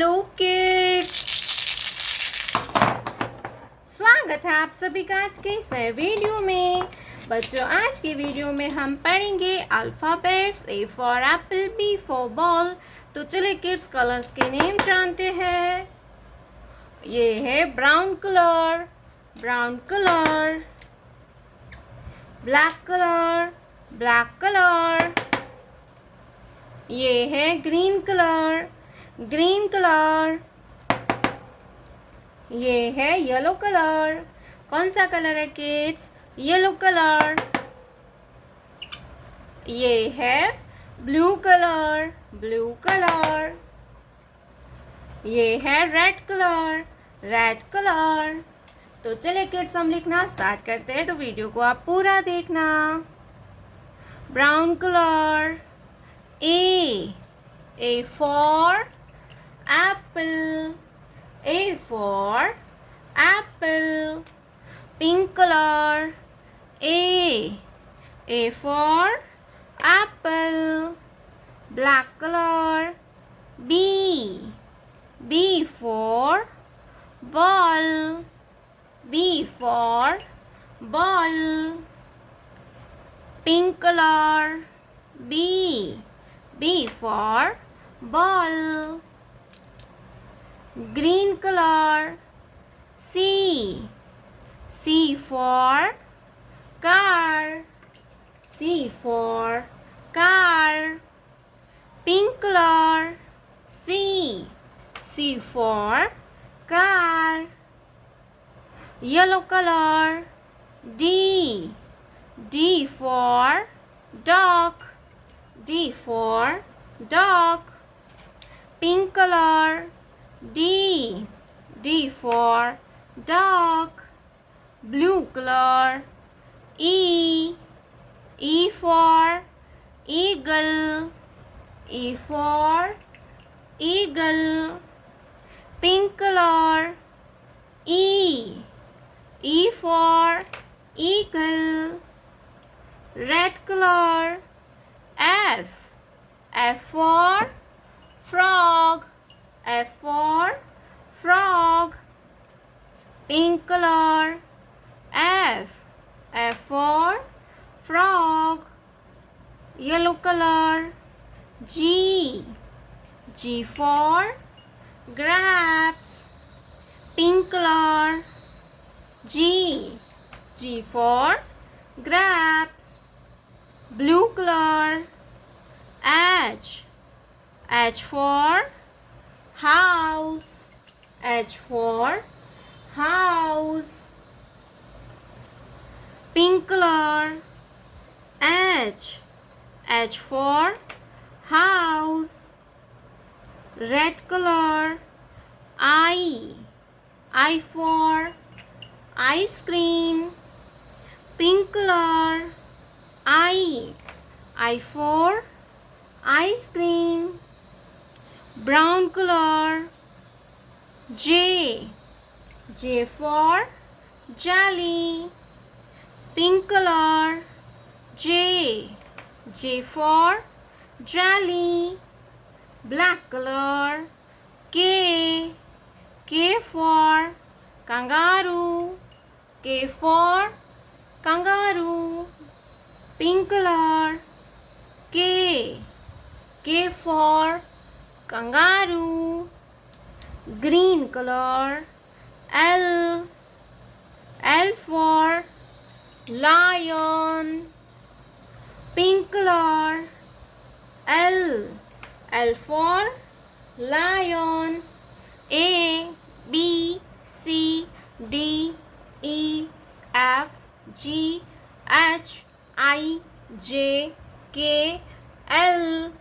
Hello kids, स्वागत है आप सभी का आज के इस नए वीडियो में। बच्चों, आज की वीडियो में हम पढ़ेंगे alphabets. A for apple, B for ball. तो चलिए किड्स, कलर्स के नेम जानते हैं। ये है brown colour, brown colour, black colour, black colour. ये है ग्रीन कलर, ग्रीन कलर। ये है येलो कलर। कौन सा कलर है किड्स? Yellow colour. ये है ब्लू कलर, ब्लू कलर। ये है रेड कलर, रेड कलर। तो चलिए किड्स, हम लिखना स्टार्ट करते हैं, तो वीडियो को आप पूरा देखना। Brown colour, A for apple, A for apple. Pink color, A for apple. Black color, B for ball, B for ball. Pink color, B for ball. Green color, C for car, C for car. Pink color, C for car. Yellow color, D for dog, D for dog. Pink color, D for dog. Blue color, E for eagle, E for eagle. Pink color, E for eagle. Red color, F for frog, F for frog. Pink color, F for frog. Yellow color, G for grapes. Pink color, G for grapes. Blue color, H for house, H for house. Pink color, H for house. Red color, I for ice cream. Pink color, I for ice cream. Brown color, J for jelly. Pink color, J for jelly. Black color, K for kangaroo, K for kangaroo. Pink color, K for kangaroo. Green color, L for lion. Pink color, L for lion. A B C D E F G H I J K L.